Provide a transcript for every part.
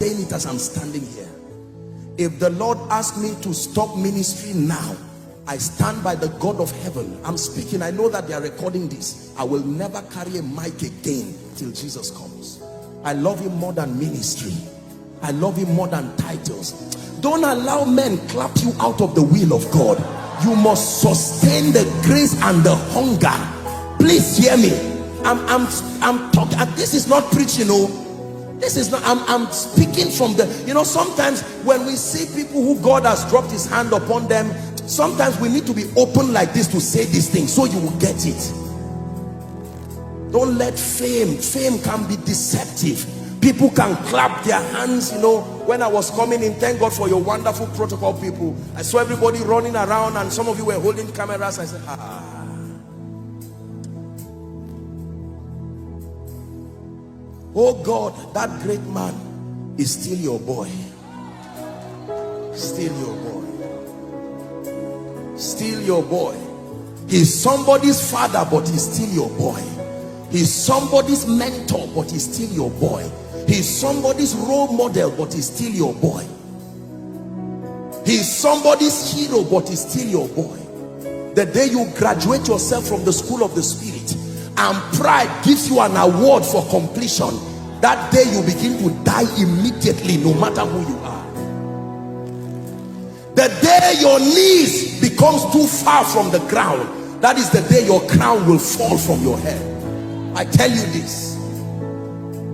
saying it as I'm standing here. If the Lord asked me to stop ministry now, I stand by the God of heaven. I'm speaking. I know that they are recording this. I will never carry a mic again till Jesus comes. I love him more than ministry. I love him more than titles. Don't allow men clap you out of the will of God. You must sustain the grace and the hunger. Please hear me. I'm talking. This is not preaching, this is not. I'm speaking from the, sometimes when we see people who God has dropped his hand upon them, sometimes we need to be open like this to say these things so you will get it. Don't let fame can be deceptive. People can clap their hands. When I was coming in, thank God for your wonderful protocol people. I saw everybody running around and some of you were holding cameras. I said, oh God, that great man is still your boy. Still your boy. Still your boy. He's somebody's father, but he's still your boy. He's somebody's mentor, but he's still your boy. He's somebody's role model, but he's still your boy. He's somebody's hero, but he's still your boy. The day you graduate yourself from the school of the spirit and pride gives you an award for completion, that day you begin to die immediately, no matter who you are. The day your knees becomes too far from the ground, that is the day your crown will fall from your head. I tell you this.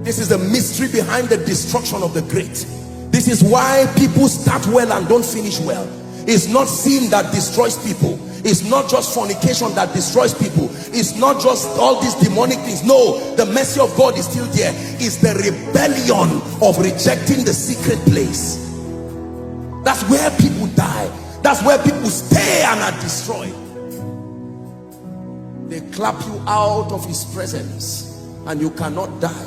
This is the mystery behind the destruction of the great. This is why people start well and don't finish well. It's not sin that destroys people. It's not just fornication that destroys people. It's not just all these demonic things. No, the mercy of God is still there. It's the rebellion of rejecting the secret place. That's where people die. That's where people stay and are destroyed. They clap you out of his presence and you cannot die.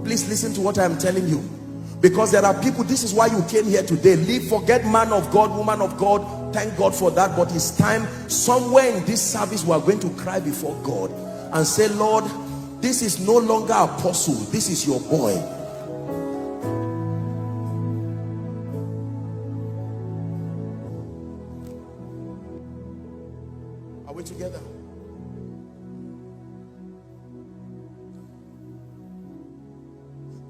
Please listen to what I am telling you, because there are people, this is why you came here today. Forget man of God, woman of God, thank God for that, but it's time somewhere in this service we are going to cry before God and say, Lord, this is no longer apostle, this is your boy. Are we together?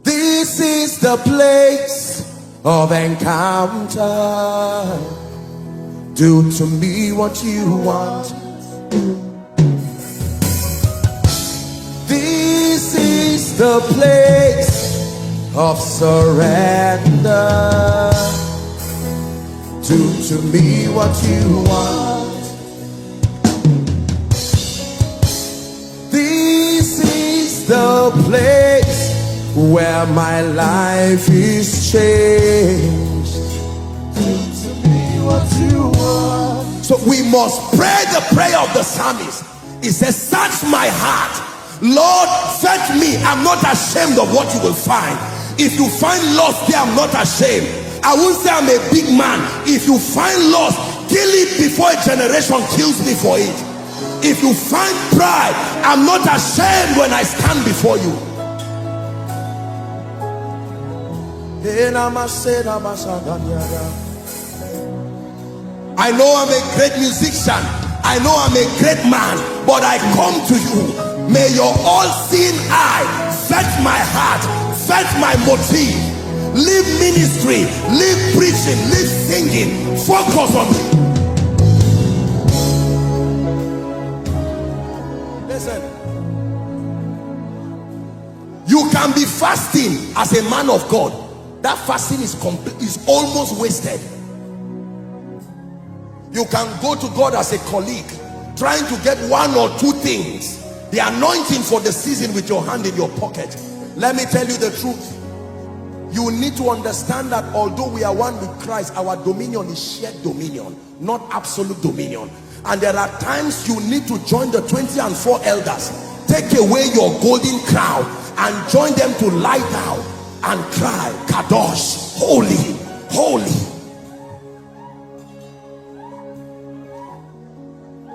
This is the place of encounter. Do to me what you want. This is the place of surrender. Do to me what you want. This is the place where my life is changed. Do to me what you want. So we must pray the prayer of the psalmist. It says, search my heart, Lord, search me. I'm not ashamed of what you will find. If you find loss there, I'm not ashamed. I won't say I'm a big man. If you find loss, kill it before a generation kills me for it. If you find pride, I'm not ashamed when I stand before you. I know I'm a great musician, I know I'm a great man, but I come to you. May your all-seeing eye search my heart, search my motive. Leave ministry, leave preaching, leave singing, focus on me. Listen, you can be fasting as a man of God. That fasting is almost wasted. You can go to God as a colleague, trying to get one or two things, the anointing for the season with your hand in your pocket. Let me tell you the truth. You need to understand that although we are one with Christ, our dominion is shared dominion, not absolute dominion. And there are times you need to join the 24 elders, take away your golden crown and join them to lie down and cry, Kadosh, holy, holy.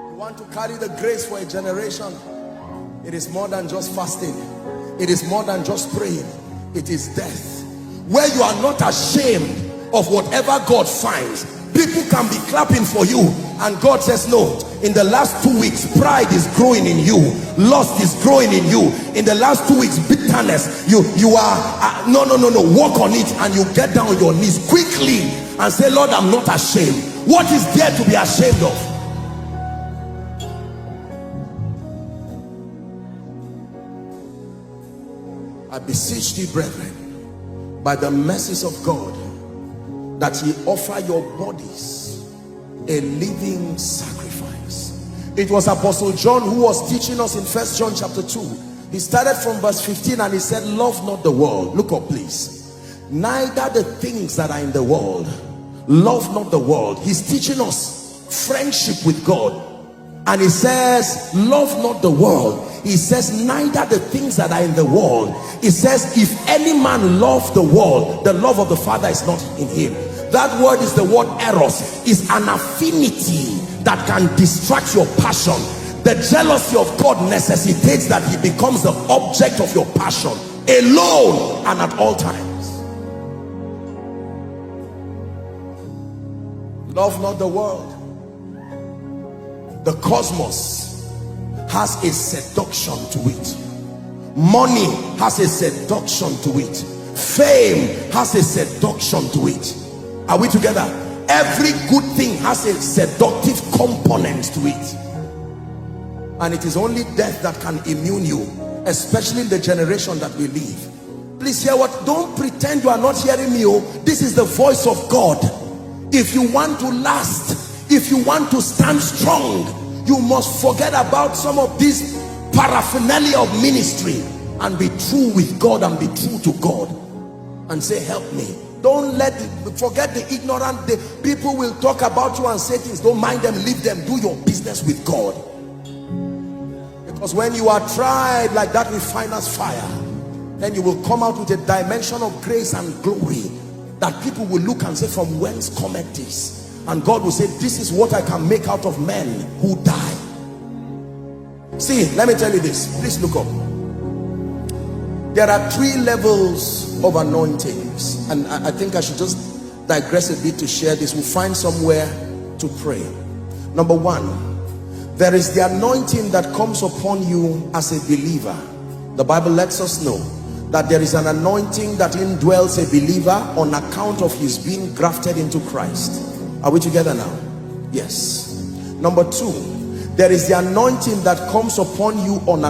You want to carry the grace for a generation. It is more than just fasting. It is more than just praying. It is death. where you are not ashamed of whatever God finds. People can be clapping for you and God says, no, in the last 2 weeks pride is growing in you, lust is growing in you. In the last 2 weeks, bitterness, you are no, work on it, and you get down on your knees quickly and say, Lord, I'm not ashamed. What is there to be ashamed of? I beseech thee, brethren, by the mercies of God, that ye offer your bodies a living sacrifice. It was Apostle John who was teaching us in 1 John chapter 2. He started from verse 15 and he said, love not the world. Look up please. Neither the things that are in the world. Love not the world. He's teaching us friendship with God, and he says, love not the world. He says, neither the things that are in the world. He says, if any man love the world, the love of the Father is not in him. That word is the word eros. Is an affinity that can distract your passion. The jealousy of God necessitates that he becomes the object of your passion, alone and at all times. Love not the world. The cosmos has a seduction to it. Money has a seduction to it. Fame has a seduction to it. Are we together? Every good thing has a seductive component to it. And it is only death that can immune you, especially in the generation that we live. Please hear what, don't pretend you are not hearing me. Oh, this is the voice of God. If you want to last, if you want to stand strong, you must forget about some of this paraphernalia of ministry and be true with God and be true to God and say, help me. Don't forget the ignorant. The people will talk about you and say things. Don't mind them, leave them. Do your business with God. Because when you are tried like that refiner's fire, then you will come out with a dimension of grace and glory that people will look and say, from whence cometh this? And God will say, this is what I can make out of men who die. See, let me tell you this. Please look up. There are 3 levels of anointings, and I think I should just digress a bit to share this. We'll find somewhere to pray. Number 1, there is the anointing that comes upon you as a believer. The Bible lets us know that there is an anointing that indwells a believer on account of his being grafted into Christ. Are we together now? Yes. Number 2, there is the anointing that comes upon you on